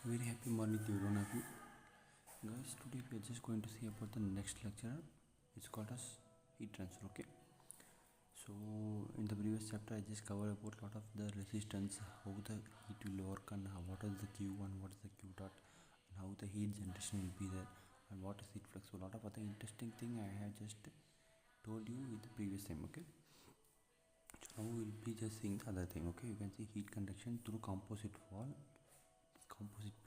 Very happy morning to everyone of you. Guys, today we are just going to see about the next lecture. It's called as heat transfer. Okay. So in the previous chapter I just covered about a lot of the resistance, how the heat will work and what is the Q and what is the Q dot and how the heat generation will be there and what is heat flux. So a lot of other interesting thing I have just told you with the previous time. Okay. So now we will be just seeing the other thing. Okay. You can see heat conduction through composite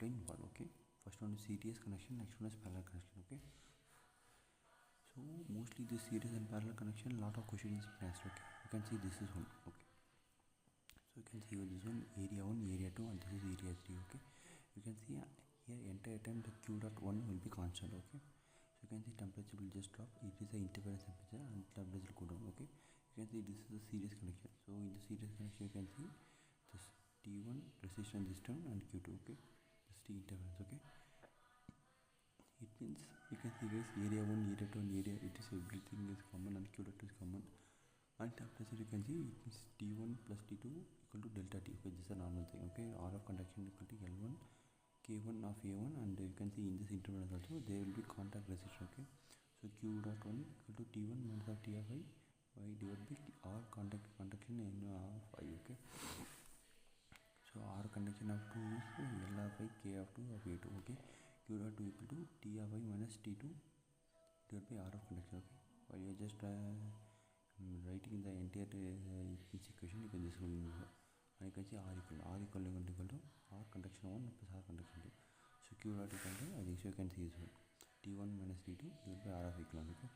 plane wall. Okay, first one is series connection, next one is parallel connection. Okay, so mostly this series and parallel connection, lot of questions is asked. Okay, you can see this is one. Okay, so you can see this one area 1, area 2 and this is area 3. Okay, you can see here entire time the Q dot 1 will be constant. Okay, so you can see temperature will just drop. It is the interference temperature and temperature will go down. Okay, you can see this is the series connection. So in the series connection you can see this T1 resistance this term and Q2. Okay, this T interference. Okay, it means you can see guys, area 1, area 2 and area, it is everything is common and Q dot is common, and temperature you can see it means T1 plus T2 equal to delta T. Okay, this is a normal thing. Okay, R of conduction equal to L1 K1 of A1, and you can see in this interval also there will be contact resistance. Okay, so Q dot 1 equal to T1 minus of T of I divided by R conduction in of I. Okay, so R conduction of 2 is L of I K of 2 of A2. Okay, Q dot 2 equal to T of I minus T2 divided by R of conduction. Okay, while you are just writing the entire equation, you can just and you can see R equal to R conduction 1 plus R conduction 2. So Q dot equal to, I think so you can see this one, T1 minus T2 divided by R of equivalent. Okay,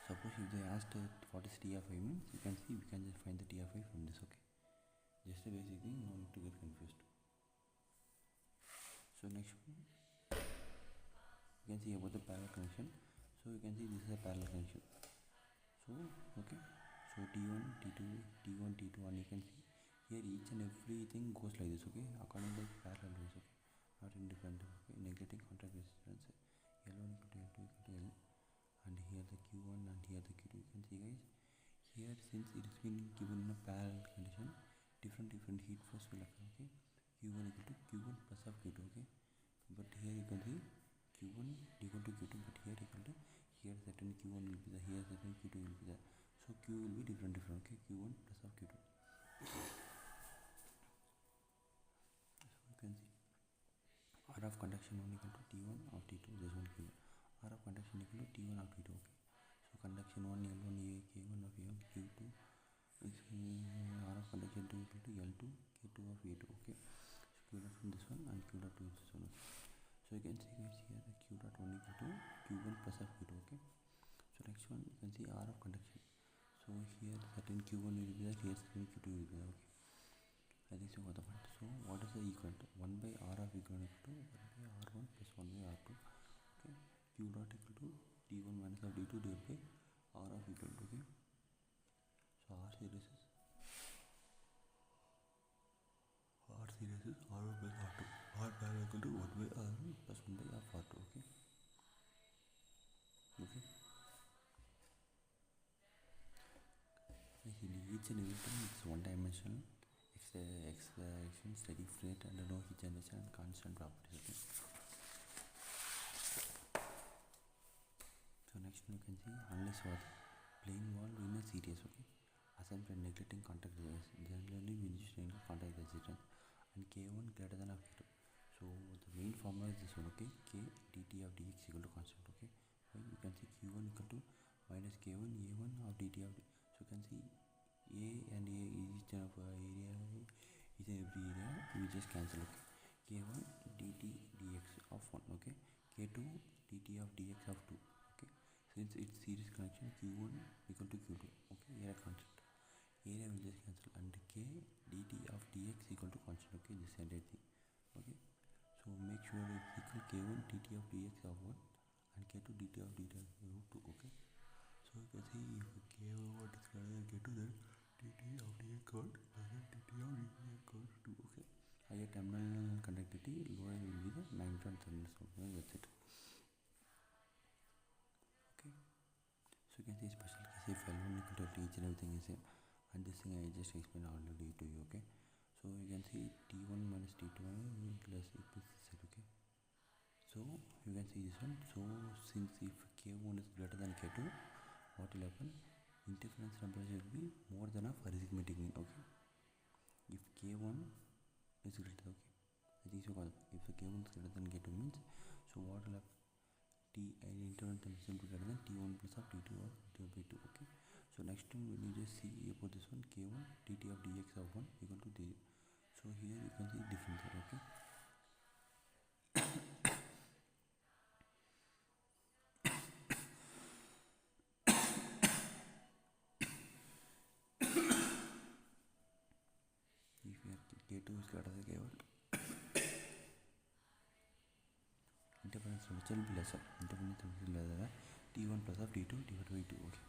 suppose if they asked what is T of I means, you can see we can just find the T of I from this. Okay, just a basic thing, no need to get confused. So next one, you can see about the parallel connection. So you can see this is a parallel connection. So okay, so T1 T2 T1 T2, and you can see here each and everything goes like this. Okay, according to parallel ways. Okay, not independent. Okay, negating contact resistance L1 equal to L2 equal to L, and here the Q1 and here the Q2. You can see guys, here since it has been given in a parallel condition, different heat flows will occur. Okay, Q1 equal to Q1 plus of Q2. Okay, but here you can see Q1 equal to Q2, but here equal to, here certain Q1 will be there, here certain Q2 will be there. So Q will be different. Okay, Q1 plus of Q2. So you can see R of conduction 1 equal to T1 of T2. This one Q1. R of conduction equal to T1 of T2. Okay, so conduction 1 L1 A K1 of A1 Q2 is R of conduction 2 equal to L2 K2 of A2. Okay, so Q dot from this one and Q dot 2 is this one. So you can see guys, here the Q dot 1 equal to Q1 plus of Q2. Okay, so next one you can see R of conduction. So here certain Q1 will be there, here certain Q2 will be there. Okay, I think so got the point. So what is the equivalent? 1 by R of equivalent equal to 1 by R1 plus 1 by R2. Okay, Q dot equal to T1 minus of D2 divided by R of equivalent. Okay, so R series is R1 plus R2. R parallel equal to 1 by R1 plus 1 by R2. Okay, okay. Each and everything is one dimensional, acceleration, steady state, and no heat generation and constant properties. Okay, so next one you can see unless what plane wall in a series. Okay, assumption and neglecting contact resistance, generally we use contact resistance and K1 greater than of K2. So the main formula is this one. Okay, K dt of dx equal to constant. Okay, well, you can see Q1 equal to minus K1 A1 of dt of d. So you can see A and A each of area, each and every area we just cancel. Okay, K1 dt dx of 1. Okay, K2 dt of dx of 2. Okay, since it's series connection, Q1 equal to Q2. Okay, area constant, area will just cancel, and K dt of dx equal to constant. Okay, this entire thing. Okay, so make sure it's equal K1 dt of dx of 1 and K2 dt of dx of 2. Okay, so you can see if K1 is greater than K2, then dt of dx equal dt of dx equals 2. Okay, higher terminal conductivity, lower will be the magnitude and thermal. That's it. Okay, so you can see special case if L1 equal to each and everything is same, and this thing I just explained already to you. Okay, so you can see T1 minus minus T2 plus this side, okay. So you can see this one. So since if K1 is greater than K2, what will happen? Interference temperature will be more than of arithmetic mean, okay. If K1 is greater, okay, I think so. If the K1 is greater than K2 means, so what will happen? Interference temperature will be greater than T1 plus of T2 or divided by 2, okay. So next time when you just see about this one, K1 dt of dx of 1 equal to d. So here you can see difference, okay. If here K2 is greater than K1, interference temperature will be lesser. Interference temperature will be lesser than T1 plus of T2 divided by 2, okay.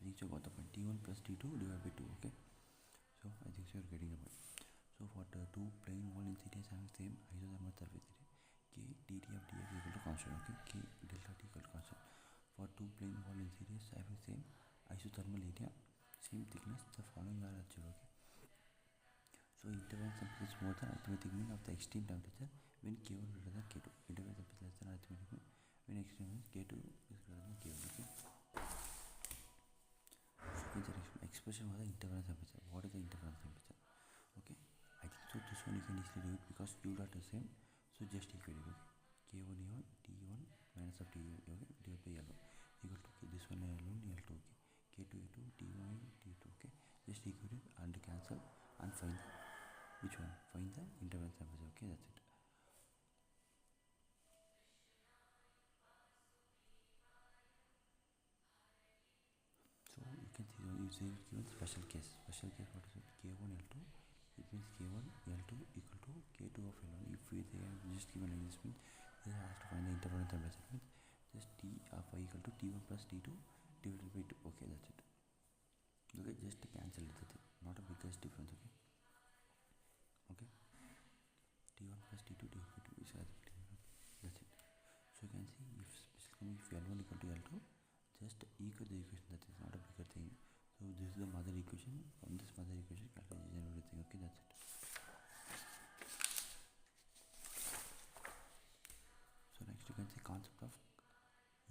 I think so got the point. T1 plus T2 divided by 2, okay. So I think so you're getting the point. So for the two plane wall in series having same isothermal surface area, K dt of dx equal to constant, okay. K delta T equal to constant. For two plane wall in series having same isothermal area, same thickness, the following are achieved, okay. So interference temperature is more than arithmetic mean of the extreme temperature when K1 greater than K2. Interference temperature less than arithmetic mean when extreme means K2 is greater than K1, okay. So expression for the interference temperature. What is the interference temperature? Okay, I think so this one you can easily do it because u dot is same, so just equate it, okay. K1 A1 T1 minus of T1, okay, divided by L1 equal to, okay, this one L1 L2, okay, K2 A2 T1 T2, okay, just equate it and cancel and find the, which one? Find the interference temperature, okay, that's it. So you can see you say given special case. Special case, what is it? K1 L2, it means K1 L2 equal to K2 of L1. If they have just given like this means they have to find the interference temperature, means just T of I equal to T1 plus T2 divided by 2, okay, that's it. Okay, just cancel it, that's it. Not a biggest difference, okay. Okay, T1 plus T2 divided by 2 is as it is, okay, that's it. So you can see if L1 equal to L2, just equal the equation, that is not a bigger thing. So this is the mother equation. From this mother equation calculation and everything, okay, that's it. So next you can see concept of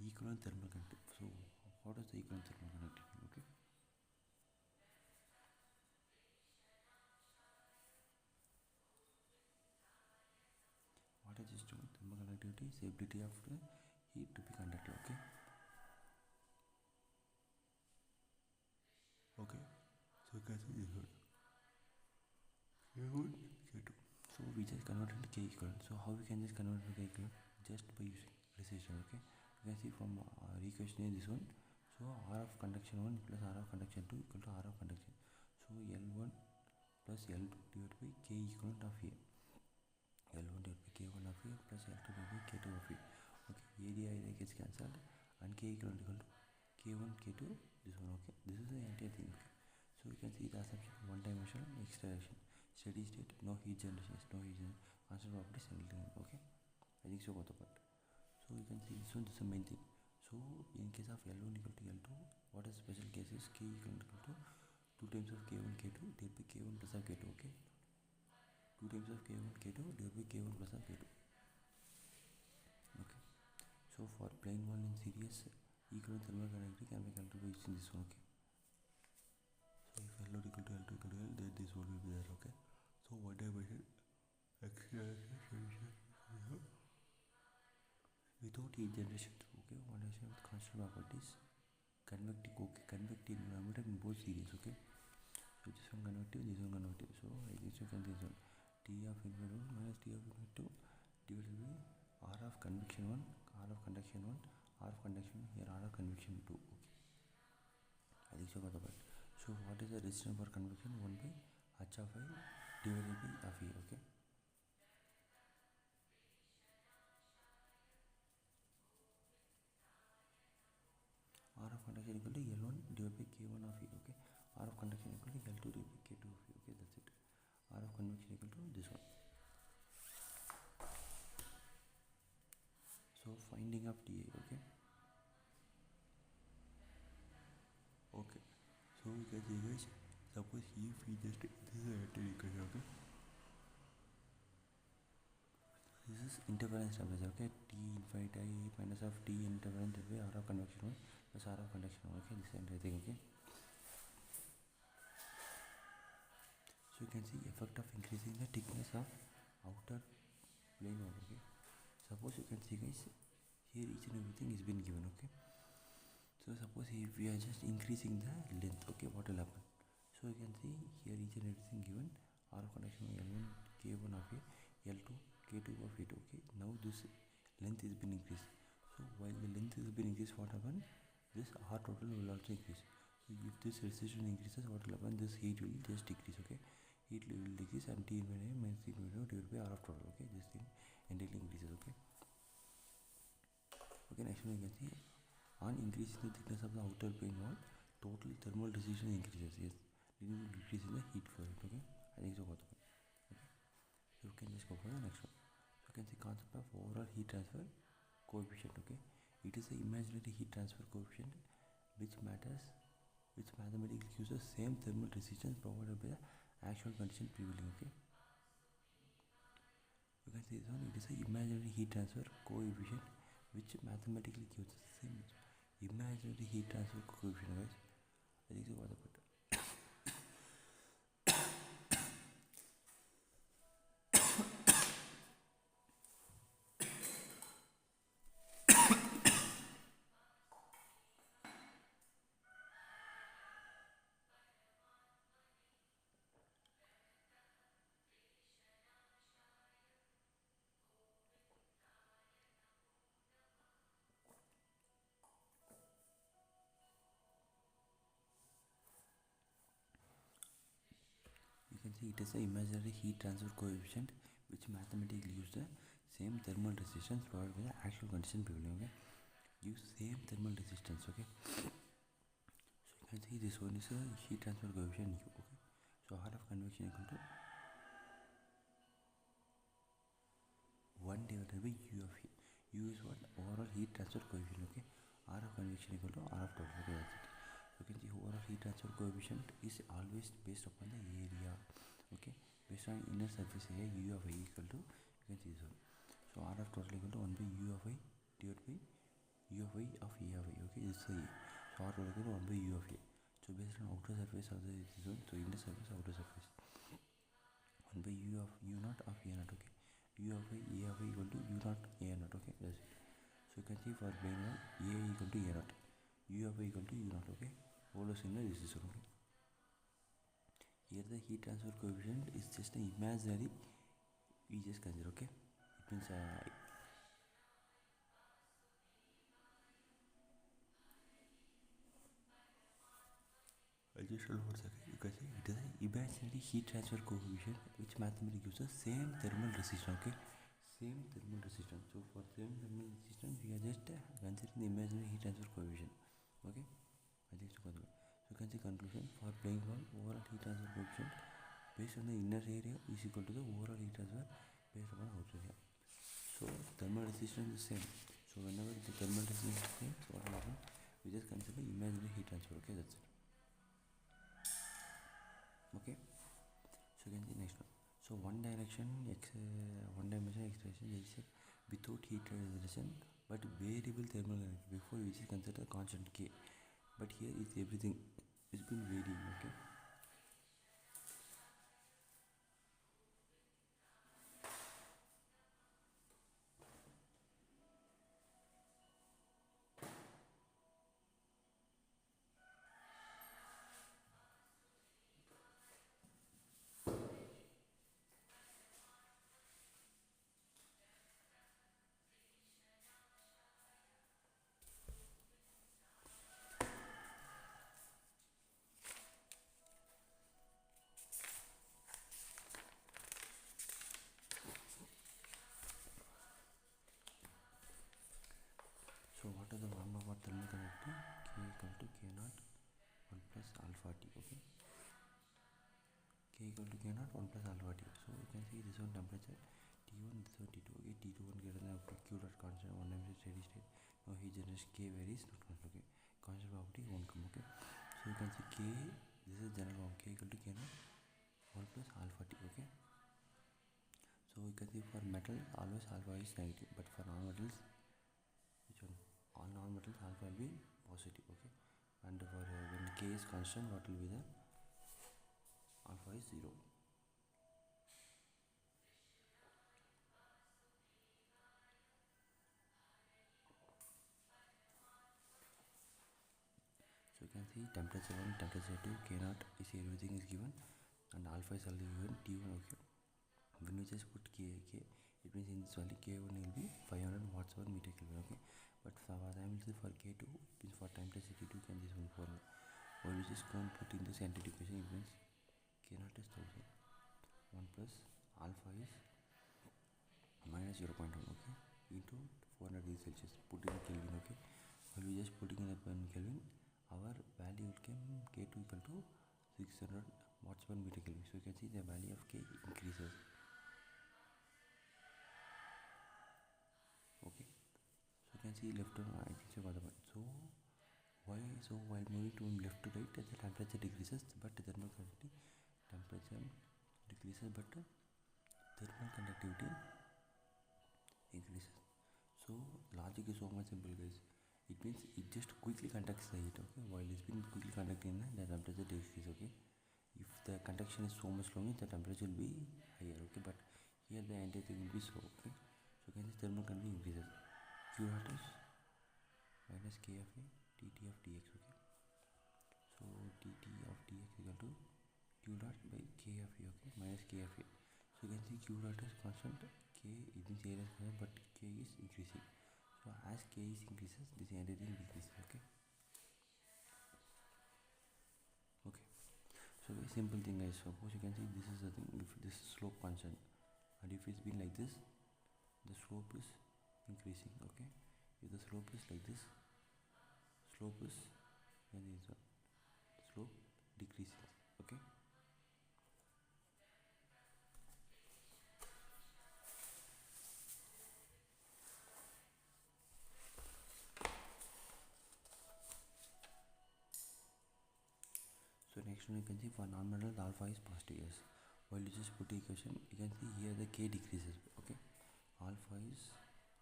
equivalent thermal conductivity. So what is the equivalent thermal conductivity, okay. What is this thermal conductivity? Is the ability of the heat to be conductive, okay. Okay, so you can see this one K1 K2. So we just converted to K equivalent. So how we can just convert to K equivalent? Just by using resistance, okay. You can see from our equation is this one. So R of conduction 1 plus R of conduction 2 equal to R of conduction. So L1 plus L2 divided by K equivalent of A. L1 divided by K1 of A plus L2 divided by K2 of A. Okay, area gets cancelled and K equivalent equal to K1 K2, this one, okay. This is the entire thing, okay. So you can see the assumption one dimensional extraction, steady state, no heat generation, constant property, single thing, okay. I think so got the part. So you can see this one, this is the main thing. So in case of L1 equal to L2, what is special case is K equal to 2 times of K1 K2 divided by K1 plus of K2, okay. 2 times of K1 K2 divided by K1 plus of K2, okay. So for plane wall in series, equivalent thermal conductivity can be calculated using this one, okay. So if L not equal to L2 equal to L, then this one will be there, okay. So what I mentioned, without heat generation, okay. What I say with constant properties, convective, okay, convective environment in both series, okay. So this one convective, this one convective. So I guess you can this one T of infinite 1 minus T of infinite 2 divided by R of convection 1, R of conduction 1, R of conduction, here R of convection 2, okay. I think so got the point. So what is the resistance for convection? 1 by H of I divided by of A, okay. R of conduction equal to L1 divided by K1 of A, okay. R of conduction equal to L2 divided by K2 of A, okay, that's it. R of convection equal to this one. So finding of TA, okay. Okay, so you can see guys, suppose if we just, this is a equation, okay. is interference temperature, okay. T infinite I minus of T interference by R of convection 1 plus R of conduction 1, okay. This entire thing, okay. So you can see effect of increasing the thickness of outer plane wall, okay. Suppose you can see guys, here each and everything is been given, okay. So suppose if we are just increasing the length, okay, what will happen? So you can see here each and everything given, R of conduction L1, K1 of A, L2, K2 of A2, okay. Now this length is been increased. So while the length is been increased, what happen? This R total will also increase. So if this resistance increases, what will happen? This heat will just decrease, okay. Heat will decrease and T infinite minus T infinite divided by R of total, okay. This thing entirely increases, okay. Okay, next one you can see, on increasing the thickness of the outer plane wall, total thermal resistance increases, yes, leading to decrease in the heat flow rate, okay. I think so got the point, okay. So you can just go for the next one. So you can see concept of overall heat transfer coefficient, okay. It is the imaginary heat transfer coefficient which mathematically gives the same thermal resistance provided by the actual condition prevailing, okay. You can see this one, it is the imaginary heat transfer coefficient which mathematically gives the same imaginary heat transfer coefficient, guys. I think so got the point. You can see it is the imaginary heat transfer coefficient which mathematically gives the same thermal resistance provided by the actual condition prevailing, okay. Gives same thermal resistance, okay. So you can see this one is a heat transfer coefficient U, okay. So R of convection equal to 1 divided by U of A. U is what? Overall heat transfer coefficient, okay. R of convection equal to R of total, okay, that's it. You can see overall heat transfer coefficient is always based upon the area, okay. Based on inner surface area, U of I equal to, you can see this one. So R of total equal to 1 by U of I divided by U of I of A of I, okay. This is the A. So R total equal to 1 by U of A. So based on outer surface of this one, so inner surface, outer surface, 1 by U of U naught of A naught, okay. U of I A of I equal to U naught A naught, okay. That's it. So you can see for plane wall, A equal to A naught, U of I equal to U naught, okay. All those in the resistance, okay. Here the heat transfer coefficient is just an imaginary, we just consider, okay. It means I just hold for a second. You can see it is an imaginary heat transfer coefficient which mathematically gives the same thermal resistance, okay. Same thermal resistance. So for same thermal resistance, we are just considering the imaginary heat transfer coefficient, okay. I think so. So you can see conclusion for plane wall, overall heat transfer coefficient based on the inner area is equal to the overall heat transfer based upon the outer area. So thermal resistance is same. So whenever the thermal resistance is same, so what will happen? We just consider imaginary heat transfer, okay, that's it. Okay, so you can see next one. So one dimension expression is without heat transmission but variable thermal energy. Before we just consider constant K, but here is everything is been varying, okay. So what are the one of our thermal conductivity? K equal to K naught 1 plus alpha T, okay. K equal to K naught 1 plus alpha T. So you can see this one temperature T1, this one T2, okay. T21 greater than up to Q dot constant 1 times steady state. Now heat generation K varies not constant, okay. Constant property won't come, okay. So you can see K, this is general form, K equal to K naught 1 plus alpha T, okay. So you can see for metal always alpha is negative, but for non-metals, which one? All non-metals alpha will be positive. Okay, and for when k is constant, what will be the alpha is 0. So you can see temperature 1, temperature 2, k naught is everything is given, and alpha is already given, T1. Okay, when we just put k, it means in this value k1 will be 500 watts per meter Kelvin. Okay, but for k2, it means for temperature T2 can this one for or we just go and put in the scientific equation. It means k naught is 1000, 1 plus alpha is minus 0.1. Okay, into 400 degrees Celsius, put in Kelvin. Okay, while we just putting in that one Kelvin, our value will come k2 equal to 600 watts per meter Kelvin. So you can see the value of k increases. Okay, so you can see left to right, so why? So while moving to left to right, the temperature decreases, but thermal conductivity decreases, but thermal conductivity increases. So logic is so much simple, guys. It means it just quickly conducts the heat. Okay, while it's been quickly conducting, the temperature decreases. Okay, if the conduction is so much long, the temperature will be higher. Okay, but here the entire thing will be slow. Okay, so can this thermal conductivity increases. Q dot is minus k of a dt of dx. Okay, so dt of dx equal to q dot by k of a. Okay, minus k of a. So you can see q dot is constant, k it means area is constant, but k is increasing. So as k is increases, this entire thing decreases. Okay, okay, so very simple thing, guys. Suppose you can see this is the thing, if this is slope constant, and if it's been like this, the slope is increasing. Okay, if the slope is like this, slope is and this one, slope decreases. Okay, so next one you can see for non-metal alpha is positive. Yes, while you just put the equation, you can see here the k decreases. Okay, alpha is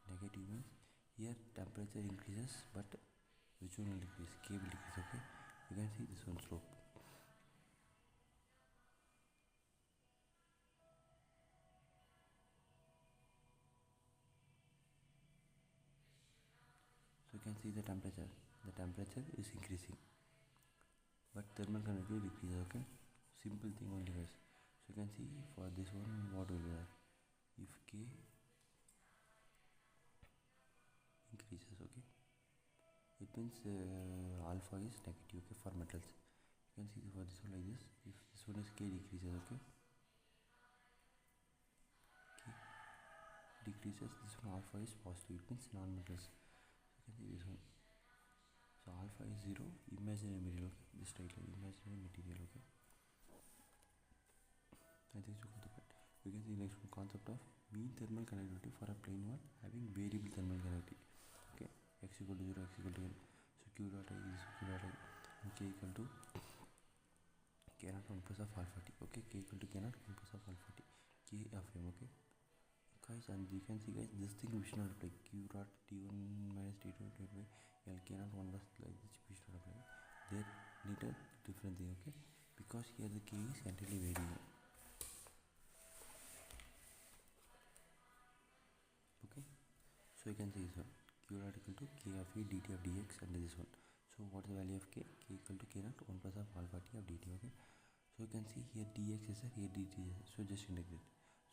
negative means here temperature increases, but which one will decrease? K will decrease. Okay, you can see this one slope. So you can see the temperature is increasing, but thermal conductivity decreases. Okay, simple thing only, guys. So you can see for this one what will be that if k increases. Okay, it means alpha is negative. Okay, for metals you can see for this one like this, if this one is k decreases. Okay, k decreases, this one alpha is positive, it means non-metals. You can see this one, so alpha is 0, imaginary material. Okay, this title imaginary material. Okay, I think you got the point. You can see next one, concept of mean thermal conductivity for a plane wall having variable thermal conductivity. Okay, x equal to 0, x equal to n. So q dot I is q dot I, and k equal to k naught 1 plus of alpha t. Okay, k equal to k naught 1 plus of alpha t, k of m. Okay, guys, and you can see, guys, this thing we should not apply. Q dot t1 minus t2 divided by l k naught 1 plus, like this we should not apply. They need a different thing. Okay, because here the k is entirely varying. Okay, so you can see this one, q dot equal to k of a dt of dx, and this one. So what is the value of k? K equal to k naught 1 plus of alpha t of dt. Okay, so you can see here dx is there, here dt is there. So just integrate.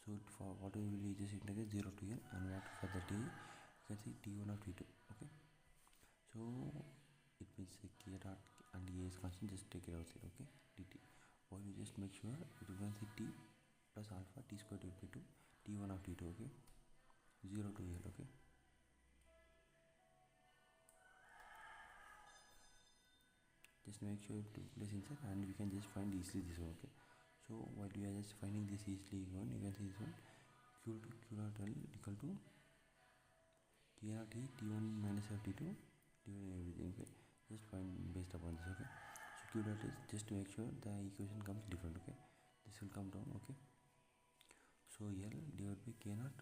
So for what we will just integrate 0 to n, and what for the t, you can see t1 of t2. Okay, so it means k dot and a is constant, just take it outside. Okay, dt, or you just make sure you can see t plus alpha t square divided by 2 t1 of t2. Okay, 0 to l. Okay, just make sure to place inside, and we can just find easily this one. Okay, so while we are just finding this easily one, you can see this one, q dot l equal to k dot e t1 minus of t2 divided everything. Okay, just find based upon this. Okay, so q dot is just to make sure the equation comes different. Okay, this will come down. Okay, so l divided by k naught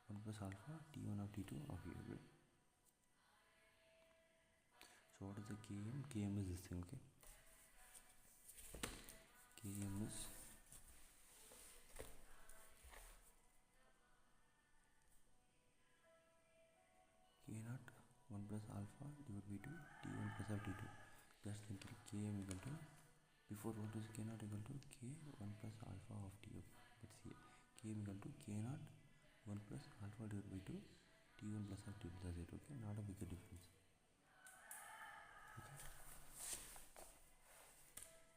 1 plus alpha t1 of t2 of a. Okay? So what is the km? Km is this thing. Okay, km is k naught 1 plus alpha divided by 2 t1 plus of t2. Just think km equal to, before what is k naught equal to k 1 plus alpha of t. Okay, let's see, km equal to k naught 1 plus alpha divided by 2 t1 plus of t plus 8. Okay, not a big difference. Okay,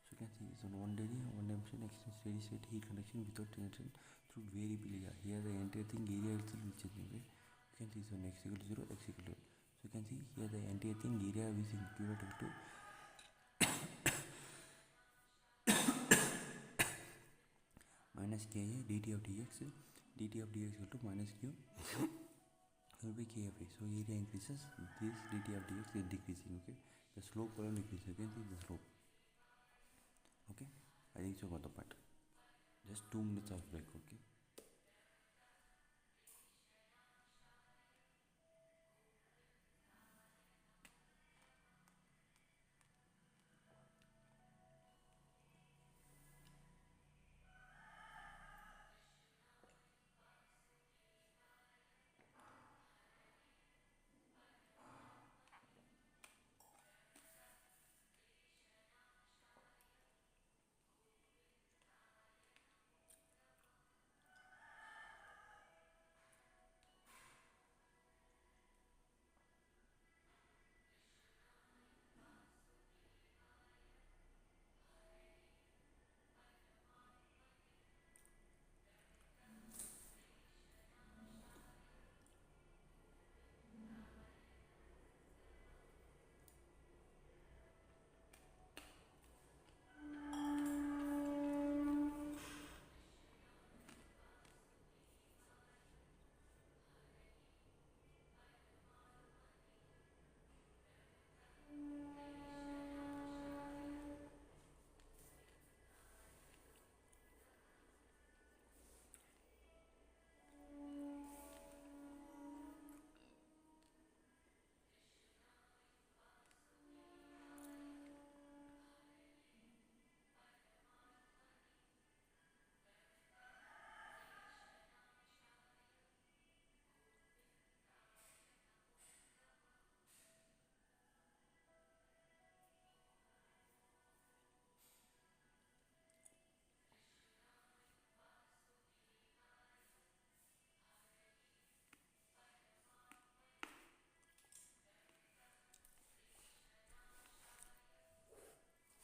so you can see this on one dimension extends steady state heat conduction without tension through variable area. Here the entire thing area itself is changing. Okay, you can see, so x equal to 0, x equal to 1. So you can see here the entire thing area is included into minus ka dt of dx equal to minus q will be k of a. So area increases, this dt of dx is decreasing. Okay, the slope will increase. You can see the slope. Okay, I think so got the point. Just 2 minutes of break. Okay.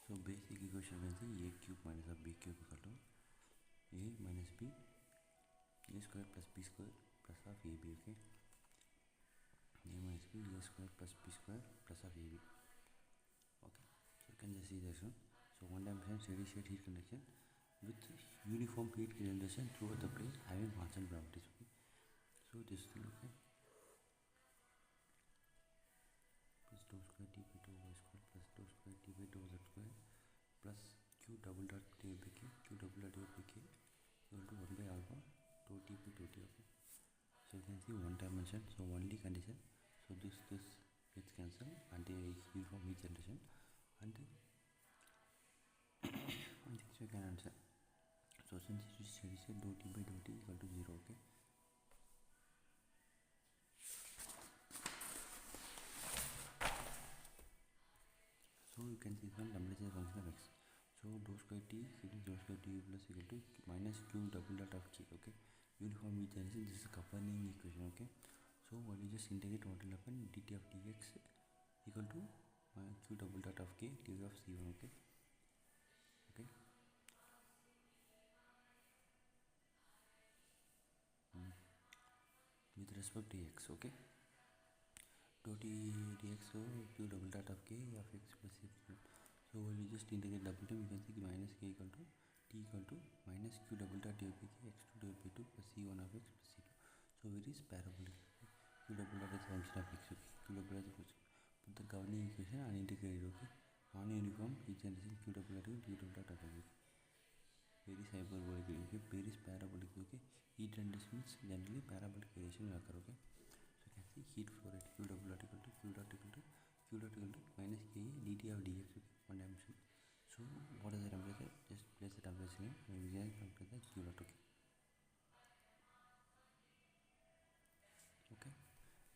So basic equation can see a cube minus of b cube equal to a minus b, a square plus b square plus of ab. Okay, a minus b, a square plus b square plus of ab. Okay, so you can just see this one. So one dimension steady state heat conduction with uniform heat generation throughout the plane having constant properties. Okay, so this thing. Okay, plus dou square d by dou y square plus dou square d by dou z square plus q double dot divided by k, q double dot divided by k equal to 1 by alpha dou t by dou t. Okay, so you can see one dimension, so only condition. So this gets cancelled and the uniform heat generation and I think so you can answer. So since it is steady state, dou t by dou t equal to 0. Okay, so you can see from W is a function of x. So dou square t equal to dou square t plus equal to minus q double dot of k. Okay, uniform heat generation, this is governing equation. Okay, so what you just integrate what will happen, dt of dx equal to q double dot of k dv of c1. Okay, okay, with respect to x. Okay, dou t dx, so q double dot of k of x plus c1. So when you just integrate double term, you can see minus k equal to t equal to minus q double dot divided by k x2 divided by 2 plus c1 of x plus c2. So it is parabolic. Q double dot is function of x. Okay, q double dot is function. Put the governing equation and integrate it. Okay, non-uniform heat generation q double dot of x. Very hyperbolic. Okay, very parabolic. Okay, heat generation means generally parabolic variation will occur. Okay, so you can see heat flow rate Q double dot equal to Q dot equal to Q dot equal to minus Ka dt of dx. Okay, one dimension. So what is the temperature? Just place the temperature in. We can calculate the Q dot. Okay,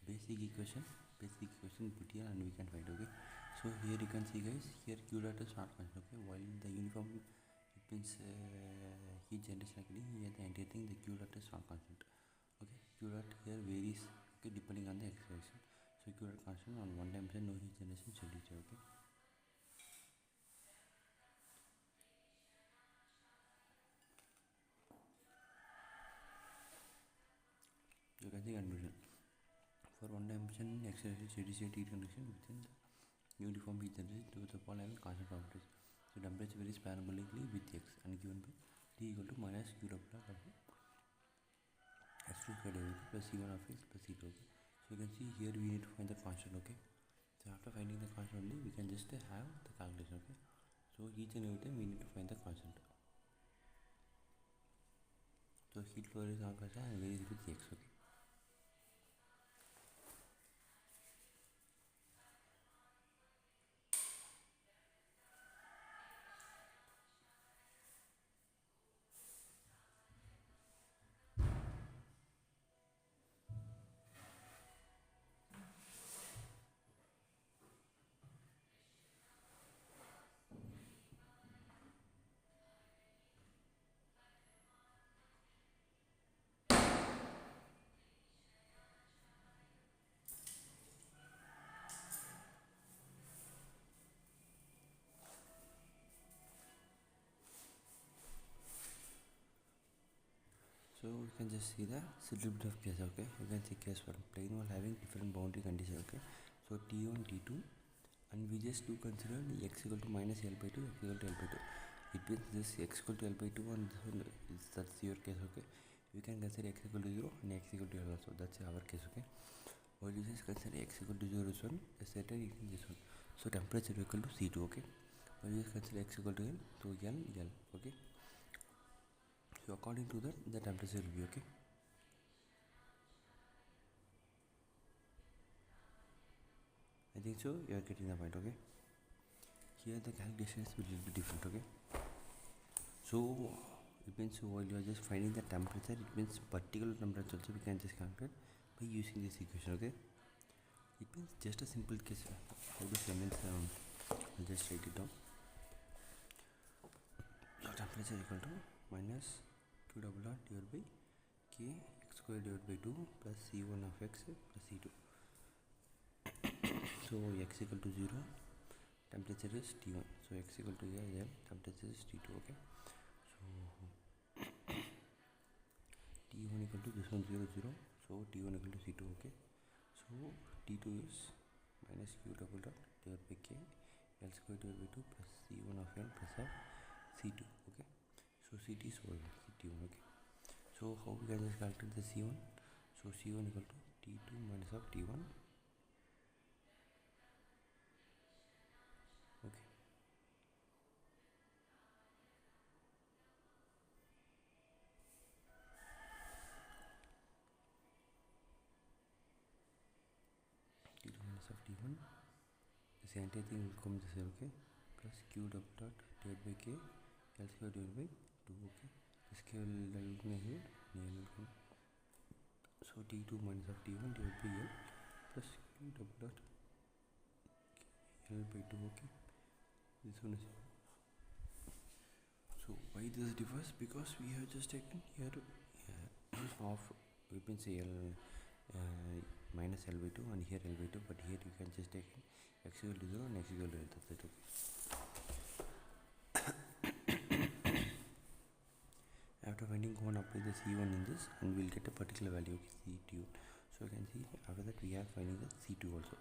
basic equation put here and we can find. Okay, so here you can see guys, here Q dot is not constant. Okay, while the uniform it means heat generation occurring, here the entire thing the Q dot is not constant. Okay, Q dot here varies, okay, depending on the x direction. So Q dot constant on one dimension, no heat generation should reach. Okay, you can see conclusion. For one dimension acceleration steady state heat conduction within the uniform heat generation to the ball level constant properties. So temperature varies parabolically with x and given by T equal to minus Q double dot of x2 square derivative plus C1 of x plus C2. Okay. So you can see here we need to find the constant. Okay, so after finding the constant only we can just have the calculation. Okay, so each and every time we need to find the constant. So heat flow is not constant and varies with x. Okay, so we can just see the little bit of case. Okay, you can see case 1, plane wall having different boundary conditions. Okay, so T1 T2 and we just do consider the x equal to minus L by 2, x equal to L by 2. It means this x equal to L by 2 and this one is, that's your case. Okay, we can consider x equal to 0 and x equal to L also, that's our case. Okay, or you just consider x equal to 0 is 1, etc. you can this one. So temperature equal to C2. Okay, or you just consider x equal to L, so L. Okay, so according to that the temperature will be. Okay, I think so you are getting the point. Okay, here the calculation is a little bit different. Okay, so it means while you are just finding the temperature, it means particular temperature also we can just calculate by using this equation. Okay, it means just a simple case. How to say means I'll just write it down. So temperature equal to minus Q double dot divided by K x square divided by 2 plus C1 of x plus C2. So x equal to 0, temperature is T1, so x equal to L, temperature is T2. Okay, so T1 equal to this one 0 0, so T1 equal to C2. Okay, so T2 is minus Q double dot divided by K L square divided by 2 plus C1 of L plus of C2. Okay, so CT is over T1. Okay, so how we can just calculate the C1? So C1 equal to T2 minus of T1. Okay, T2 minus of T1, this entire thing will come this way. Okay, plus Q double dot divided by K L square divided by 2. Okay, this K will come here, will come. So T2 minus of T1 divided by L plus Q double dot L by 2. Okay, this one is. So why this differs? Because we have just taken here of we can say L minus L by 2 and here L by 2, but here you can just take x equal to 0 and x equal to L. That's it. Okay. After finding, go and apply the C1 in this and we'll get a particular value. Okay, C2. So you can see after that we are finding the C2 also.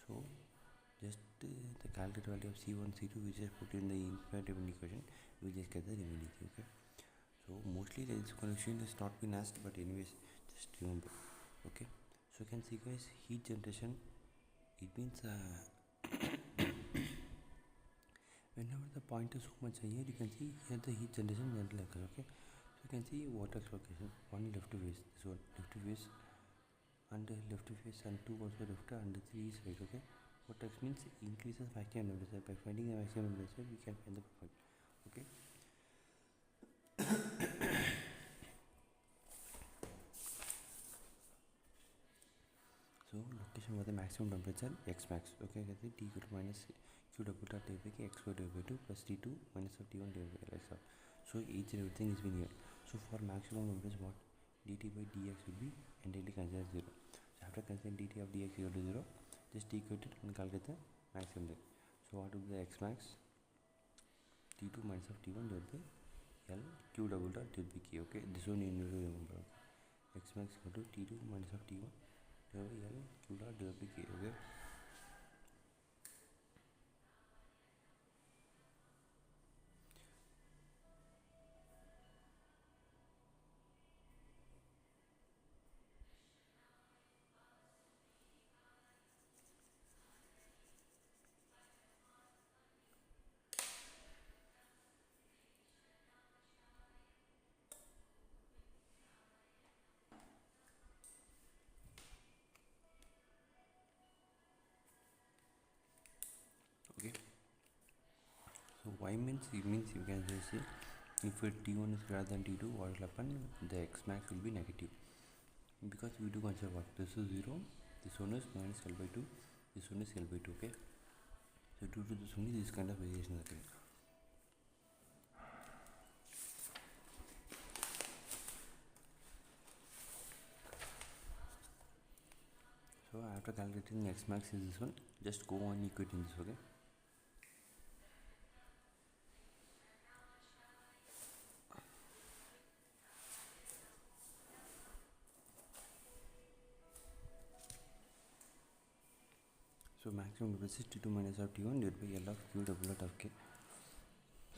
So just the calculated value of C1 C2 we just put in the imperative equation, we just get the remaining. Okay, so mostly this connection is not been asked, but anyways just remember. Okay, so you can see guys, heat generation, it means whenever the point is so much higher, you can see here the heat generation generally occurs. Okay, so you can see vortex location, one left face, this one left face and left face and 2 also left and 3 is right. Okay, vortex means increases maximum temperature. By finding the maximum temperature we can find the perfect. Okay, so location for the maximum temperature x max. Okay, I can see T equal to minus q double dot divided by k x square divided by 2 plus T2 minus of T1 divided by L. So each and everything is been here. So for maximum temperature what dt by dx will be entirely considered 0. So after considering dt of dx equal to 0, just equate it and calculate the maximum there. So what will be the x max? T2 minus of T1 divided by L q double dot divided by k. Okay, this one you need to remember. Okay, x max equal to T2 minus of T1 divided by L q dot divided by k. Okay. Okay, so y means it means you can just say if T1 is greater than T2, what will happen? The x max will be negative because we do consider what this is 0, this one is minus L by 2, this one is L by 2. Okay, so due to this only this kind of variation is there. So after calculating x max is this one, just go on equating this. Okay, so maximum temperature is T2 minus of T1 divided by L of q double dot of k.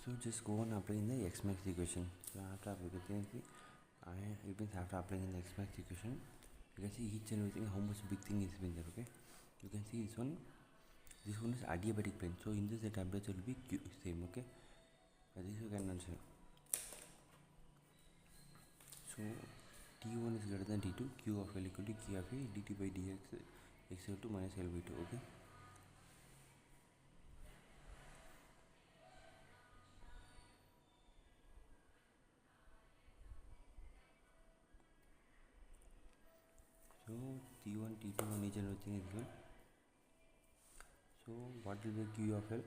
So just go on applying the x max equation. So after applying it means after applying the x max equation, you can see each and everything how much big thing is been there. Okay, you can see this one is adiabatic plane. So in this the temperature will be q same. Okay, this you can answer. So T1 is greater than T2, q of L equal to k of A dt by dx x equal to minus L by 2. Okay, so T1 T2 and each and everything is good. So what will be q of L?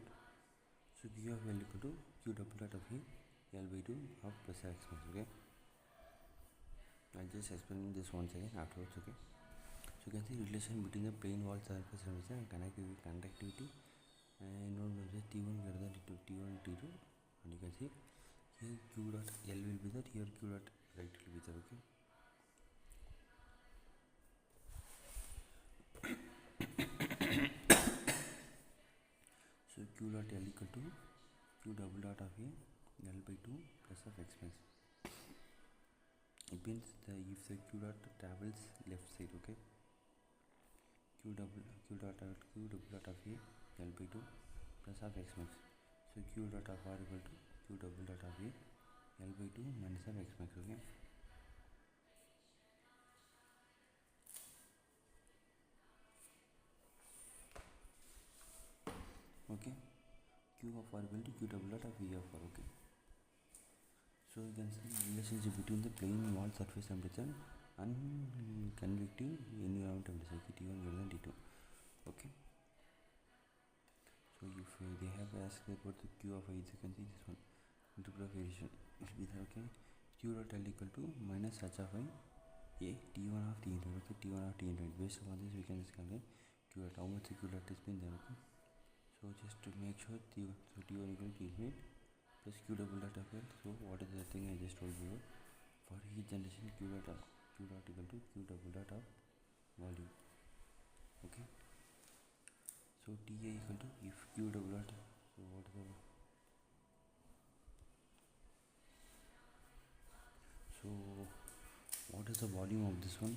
So q of L equal to q double dot of A L by 2 of plus x max. Okay, I'll just explain this once again afterwards. Okay, so you can see relation between the plane wall surface temperature and conductivity and known as T1 greater than T2, T1 T2, and you can see here q dot L will be there, here q dot right will be there. Okay, so q dot L equal to q double dot of A L by 2 plus of x max. It means if the q dot travels left side. Okay, q double dot of A L by 2 plus of x max. So q dot of R equal to q double dot of A L by 2 minus of x max. Okay, okay, q of R equal to q double dot of V of R. Okay, so you can see relationship between the plane wall surface temperature and convective environment temperature T1 greater than T2. Okay, so if they have asked about the q of I, you can see this one integral variation will be there. Okay, q dot L equal to minus h of I a T1 of T infinite. Okay, T1 of T infinite. Based upon this we can just calculate q dot, how much q dot is been there. Okay, so just to make sure T1, so T1 equal to T infinite plus q double dot of L. So what is the thing I just told you? For each generation q dot equal to q double dot of volume. Okay, so TA equal to if q double dot, so what is the, so what is the volume of this one?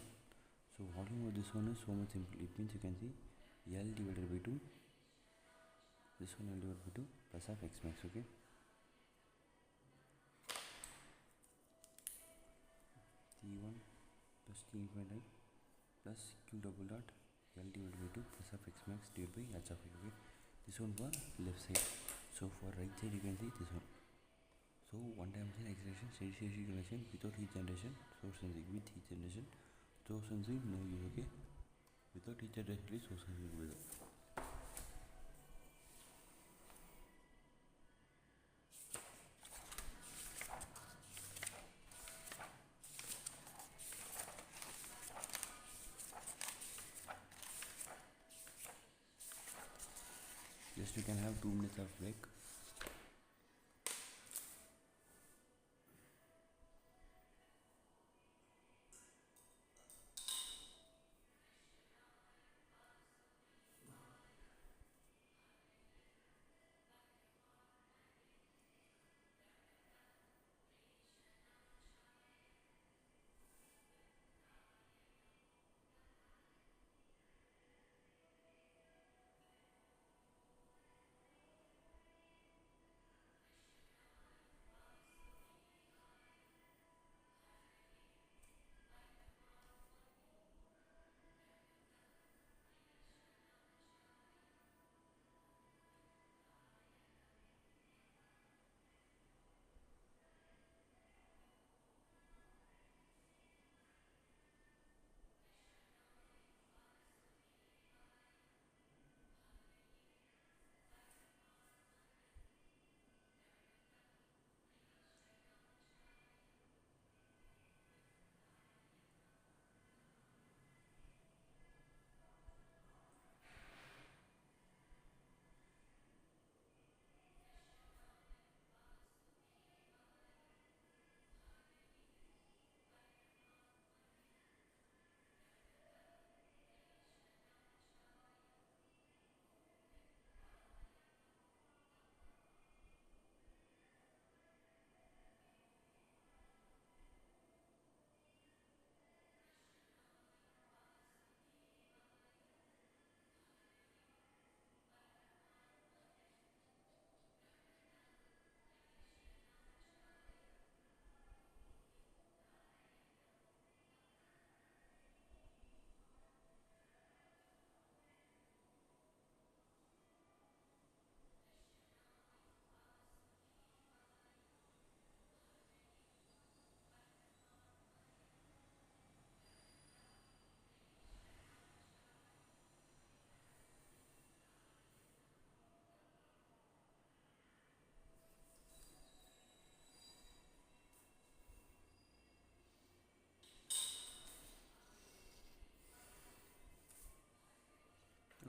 So volume of this one is so much simple. It means you can see L divided by 2, this one L divided by 2 plus of x max. Okay, plus t infinity plus q double dot L divided by 2 plus of x max divided by h of I. Okay, this one for left side. So for right side you can see this one. So one dimension acceleration steady state connection without heat generation, source sensing. With heat generation, source sensing no use. Okay, without heat generation source sensing will. Just you can have 2 minutes of break.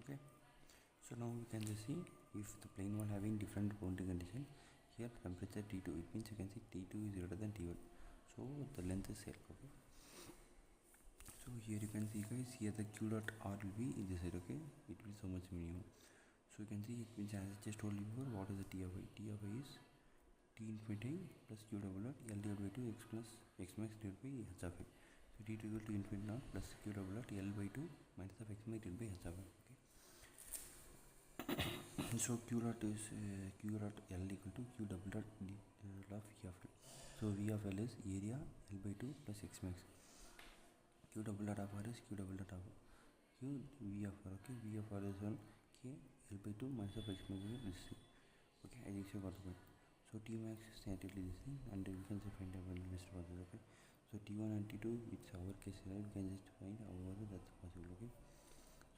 Okay, so now we can just see if the plane one having different boundary condition. Here temperature T2, it means you can see T2 is greater than T1, so the length is L. Okay, so here you can see guys, here the q dot r will be in this side. Okay, it will be so much minimum. So you can see it means, as I just told you before, what is the T of I? T of I is T infinity plus q double dot L divided by 2 x plus x max divided by h of I. So T equal to infinity naught plus q double dot L by 2 minus of x max divided by h of I. Okay, so q dot is q dot L equal to q double dot of V of L. So V of L is area L by 2 plus x max. Q double dot of R is q double dot of q V of R. Okay, V of R is 1 k L by 2 minus of x max is this. Okay, I think you got the point. So T max is naturally this thing, and we can just find out the best process. Okay, so T1 and T2, it's our case, right? We can just find however that's possible. Okay,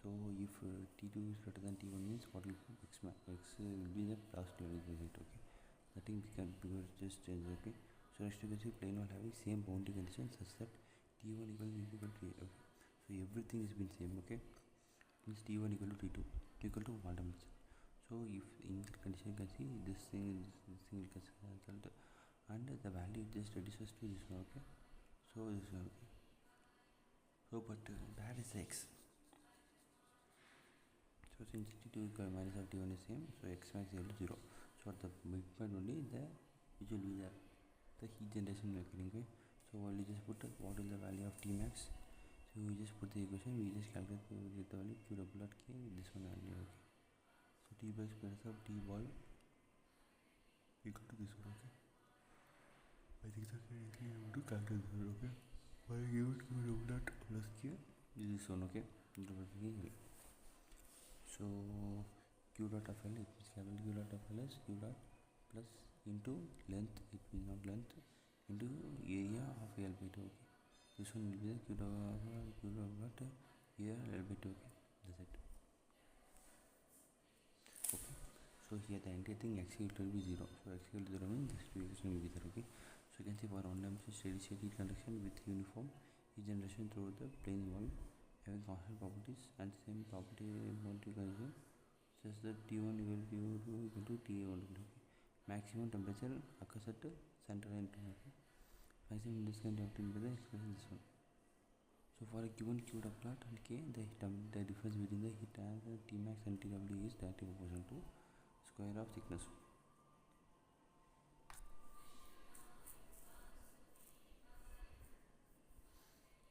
so if T2 is greater than T1 means what will be x max? X will be the last value, right? Okay, nothing can because just change. Okay, so next you can see plane one having same boundary conditions such that T1 equal to A. Okay, so everything has been same. Okay, means T1 equal to T2 equal to 1 dimension. So if in that condition you can see this thing will get cancelled and the value just reduces to this one. Okay, so this one. Okay, so but that is x. So since T2 minus of T1 is same, so x max is equal to 0. So at the midpoint only which will be the heat generation occurring. Okay, so we'll just put what is the value of T max. So we just put the equation, we just calculate the value q double dot k, this one value. Okay, so T by square of T ball equal to this one. Okay, I think so. I can able to calculate this one. Okay, for a given q dot plus q is this one, okay. So q dot of L, it means capital Q dot of L is q dot plus into length, it means not length, into area of L by 2, okay. This one will be the q dot here L by 2, okay. That's it, okay. So here the entire thing x equal to will be 0. So x equal to 0 means this two equation will be there, okay. So you can see for one-dimensional steady state heat conduction with uniform heat generation through the plane wall having constant properties and same property condition such that T1 equal to T2 equal to Ta1 equal to, okay. Maximum temperature occurs at center and okay. Maximum this kind of temperature expression this one. So for a given q dot plot, okay, the difference between the heat and the Tmax and Tw is directly proportional to square of thickness.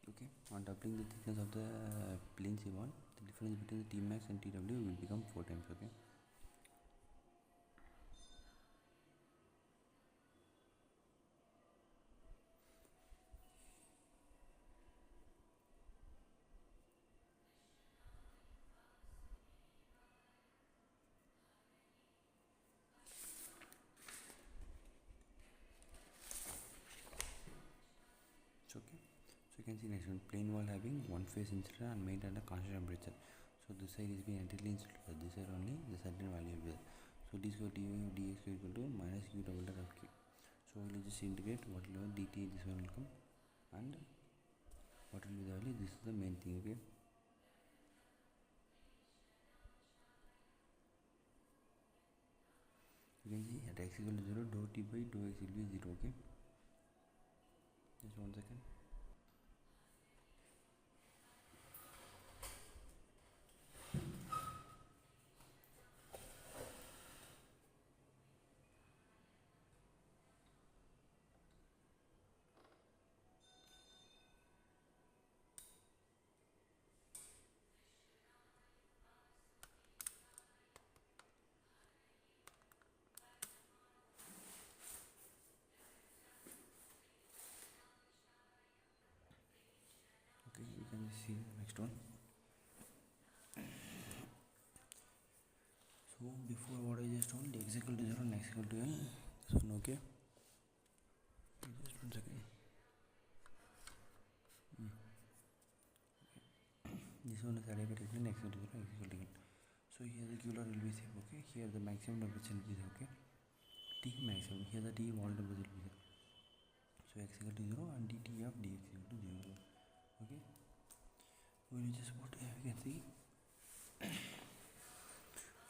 Okay, on doubling the thickness of the plane C1, the difference between the Tmax and Tw will become 4 times, okay. So okay, so you can see next one, plane wall having one face insulator and made at a constant temperature. So this side is being entirely insulated, this side only the certain value will be there. So d square dx equal to minus q double dot of q. So we will just integrate what will be dt, this one will come, and what will be the value, this is the main thing, okay. You can see at x equal to 0, dou t by dou x will be 0, okay. Just 1 second. Okay, you can see the next one. So before what I just told, x equal to 0 and x equal to L, this one, okay. Just 1 second. This one is adequate equation x equal to 0, x equal to L. So here the q dot will be same, okay. Here the maximum temperature will be there, okay. T maximum, here the T wall temperature will be there. So x equal to 0 and dt of dx equal to 0, okay. We will just put here, we can see.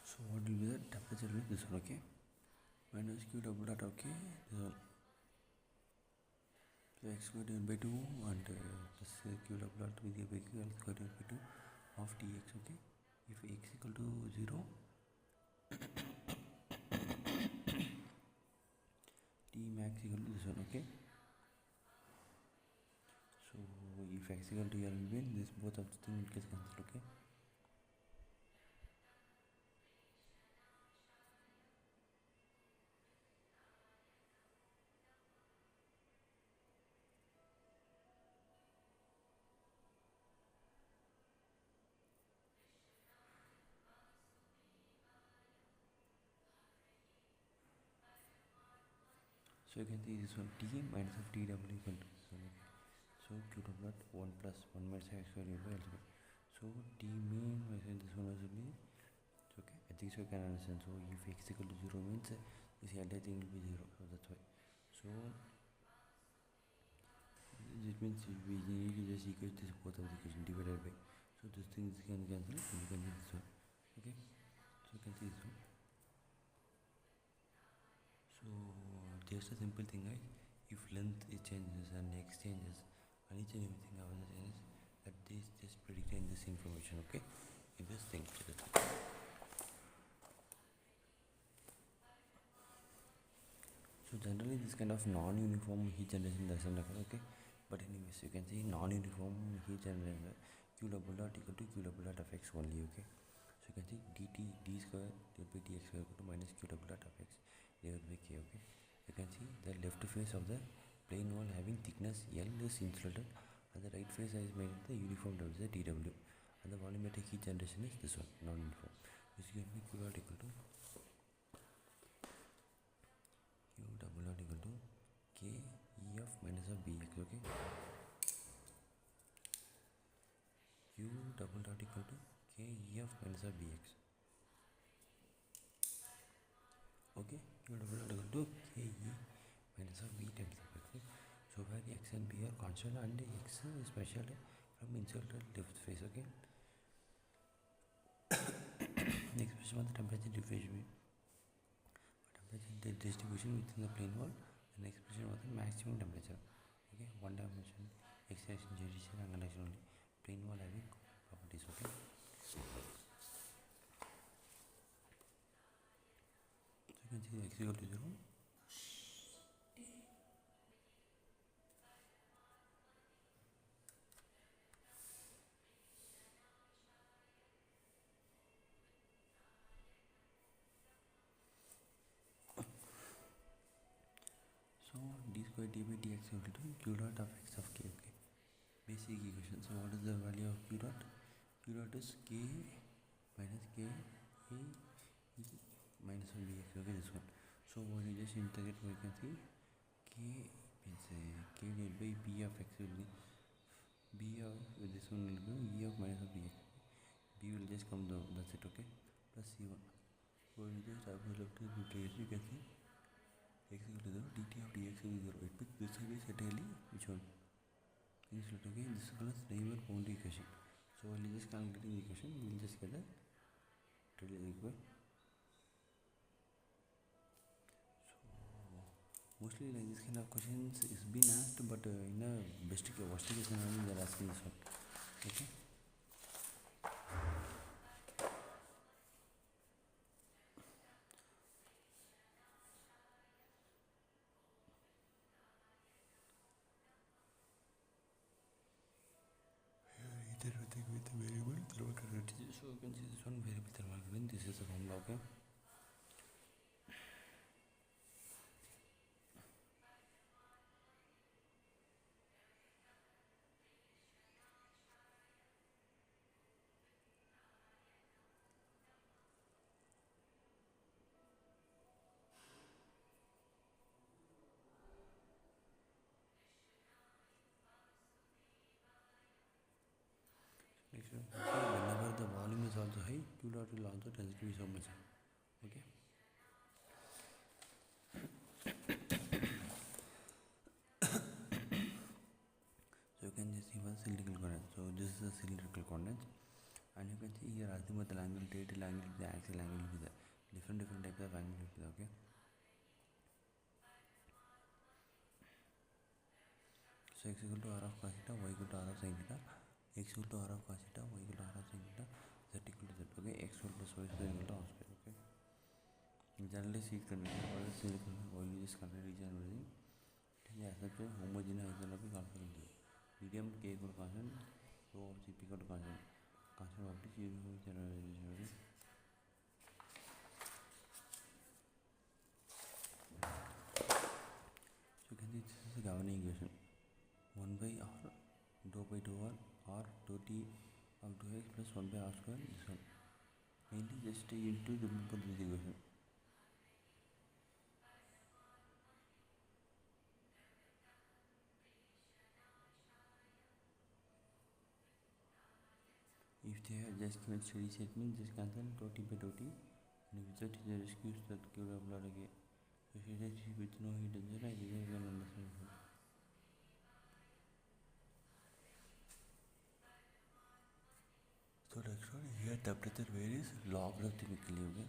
So what will be the temperature will be this one, okay. Minus q double dot, okay, this one. So x squared divided by 2 and plus q double dot with the q squared divided by 2 of dx, okay. If x equal to 0, t max equal to this one, okay. So if x equal to L will be, this both of the thing will get cancelled, okay. So you can see this one, t minus of t double equal to this one, okay. So q double dot 1 plus 1 minus x squared divided by L squared. So t mean minus this one also will be, okay. I think so you can understand. So if x equal to 0 means this entire thing will be 0, so that's why. So it means we need to just equate this both of the equation divided by. So this thing is can cancel, and you can see this one, okay. So you can see this one. So just a simple thing, right? If length it changes and x changes and each and everything other changes, that is just predicting this information, okay, in this thing. So generally this kind of non-uniform heat generation doesn't occur, okay. But anyways, you can see non-uniform heat generation q double dot equal to q double dot of x only, okay. So you can see dt d square divided by dx square equal to minus q double dot of x divided by k, okay. You can see the left face of the plane wall having thickness L is insulated and the right phase is made in the uniform temperature TW, and the volumetric heat generation is this one, non-uniform, which is going to be Q dot equal to Q double dot equal to K E of minus of Bx, okay. Q double dot equal to K E of minus of Bx, okay. Q double dot equal to K E minus of B times of x, okay. So where x and b are constant and x is measured from inside to left phase, okay. The expression of the temperature distribution within the plane wall, and expression of the maximum temperature, okay. One dimension, excitation, radiation, and conduction only. Plane wall having properties, okay. So you can see x equal to 0. So d square d by dx equal to q dot of x of k, okay. Basic equation. So what is the value of q dot? Q dot is k minus k a e minus 1 bx, okay, this one. So when you just integrate, we can see k means k divided by b of x will be b of this one will be e of minus of bx. B will just come down, that's it, okay. Plus c1. So you just have to look to integration, you can see x equal to 0, dt of dx is 0. It means this side is entirely which one? This is okay. This is called as Riemann boundary equation. So while you just calculating the equation, we will just get a equation. So mostly like this kind of questions is been asked, but in a worst case scenario they are asking this one, okay. Iterating with variable thermal conductivity. So you can see this one variable thermal conductivity. This is the formula, okay. Next one, whenever the volume is also high, Q dot will also tends to be so much high, okay. So you can just see one cylindrical condense. So this is a cylindrical condense, and you can see here azimuthal angle, radial angle, the axial angle will be there. Different types of angle will be there, okay. So x equal to r of cos theta, y equal to r of sin theta, x equal to r of cos theta, y equal to r of sin theta, z equal to z, okay. X equal plus y square equal to r square, okay. Generally heat conduction, what is silicon, oil is considered region and everything. It is accepted homogeneous isotopic alpha. Medium k equal to constant, rho of cp equal to constant. Constant of this uniform generalization, okay. So you can see this is the governing equation. 1 by r dou by dou r dou t of dou x plus 1 by r square, this one. Mainly just into the put this equation. If they have just given steady state means just cancel dou t by dou t, and with that they rescues that Q double R again. So here with no heat engine, I think you can understand. So next one, here temperature varies logarithmically, okay.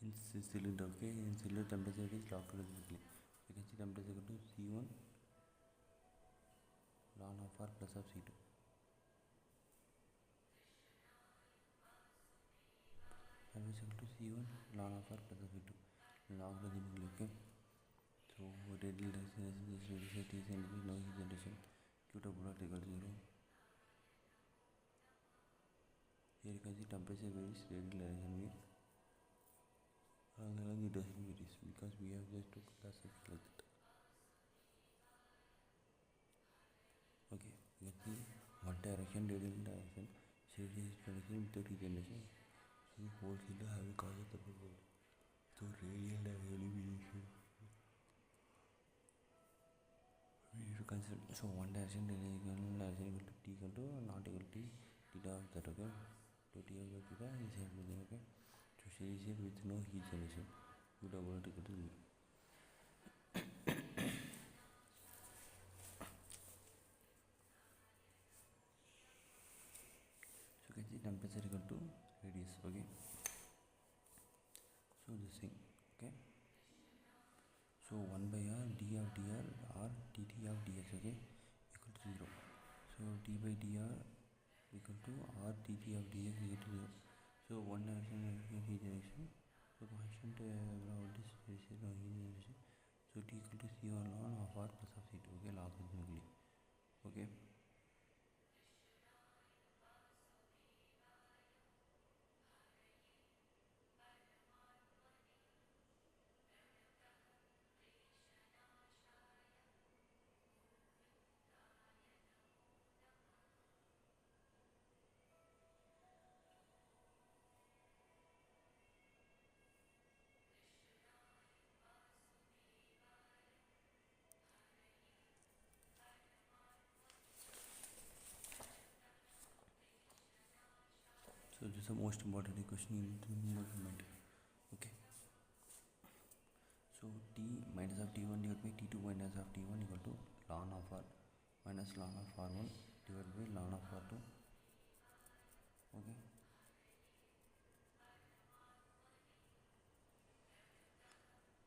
In cylinder, okay, in cylinder temperature is logarithmically. You can see temperature equal to C1 ln of R plus of C2. Temperature equal to C1 ln of R plus of C2. Logarithmically, okay. So radial acceleration is radial and no heat generation. Q double dot equal to 0. Here you can see temperature varies, radial acceleration varies. Along it doesn't varies because we have just took class like that. Okay, direction, radial direction, series direction without regeneration. So whole cylinder having causes the problem. So radial elimination. We need to consider. So one direction direction equal to t equal to not equal to theta of that, okay? To t of theta is everything, okay? So series here with no heat generation. U double equal to 0. So you can see temperature equal to radius, okay? So this thing, okay? So 1 by r d of dr or dt of dx, okay, equal to 0. So d by dr equal to r dt of dx equal to 0. So one direction heat direction. So constant about this heat generation. So t equal to c1 ln of r plus of c2, okay, logarithmically, okay. So this is the most important question you need to remember, okay. So t minus of t1 divided by t2 minus of t1 equal to ln of r minus ln of r1 divided by ln of r2, okay.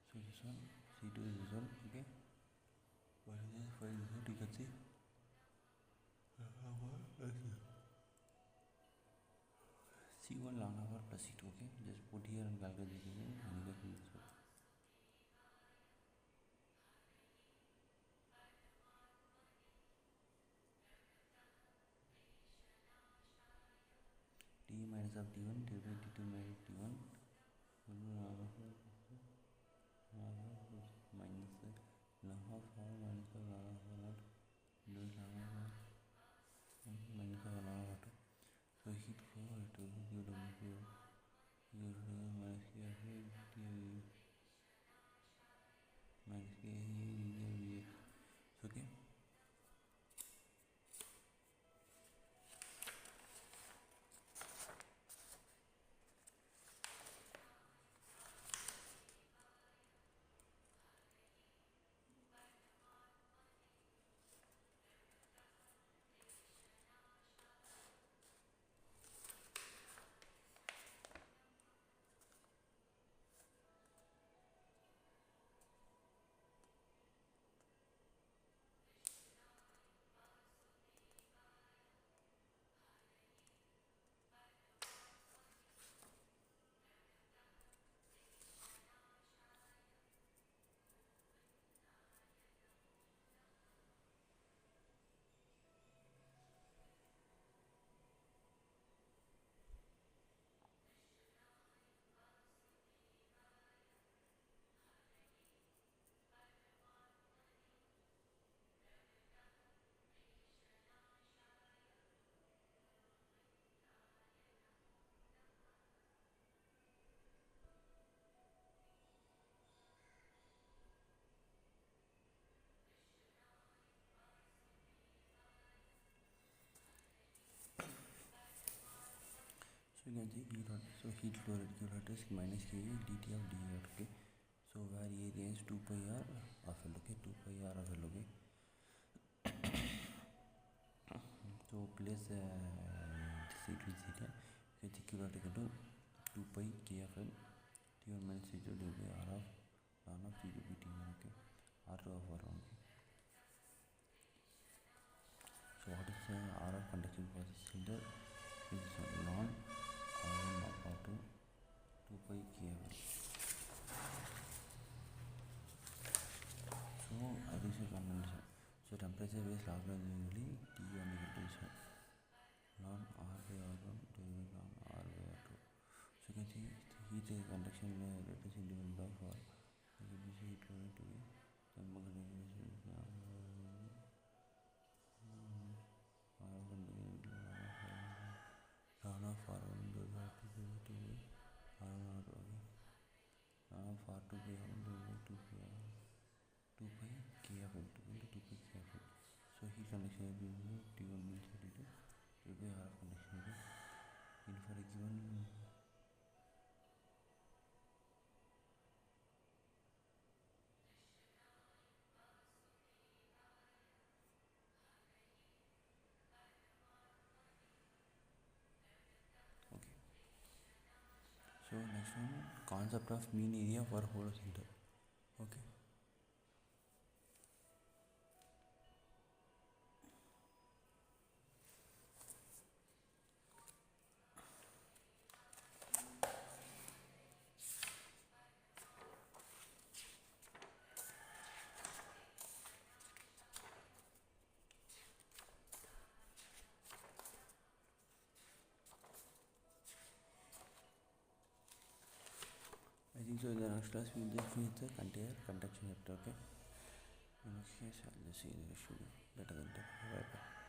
So this one c2 is this one, okay. What is this? What is this? You can see c1 ln of r plus c2, okay. Just put here and calculate this equation and you get this one. T minus of t1 divided by t2 minus t1 minus ln of r minus ln of r0 minus ln of r minus ln of r2. So heat flow to u w minus k minus k dx, okay. So you can see heat flow, so heat flow rate Q dot is minus K dt of dr, okay. So where area is 2 pi r of L, okay, 2 pi r of L, okay. So place this equals theta, you can see Q dot equal to 2 pi K of L t1 minus t2 divided by r of ln of t2 by t1, okay, r2 of r1, okay. So what is the r of conduction for the cylinder? Is ln r1 of r2 2 pi k of L. So this is convention. So temperature is logarithmically T1 equal to this one ln r by r1 divided by ln r by r2. So you can see heat conduction rate is independent of r. You can see heat flow rate to be r1 R1 into R2 by 2 by R1 R2, okay. Ln of R2 by R1 by 2 by 2 by K of M2 into 2 by K of M2. So heat conduction will be T1 means what it is 2 by R of conduction, okay. And for a given okay. So next one, concept of mean area for hollow center, okay. I think so in the next class we will just finish the entire conduction chapter, okay. In next case I'll just see the issue better than that. Bye bye.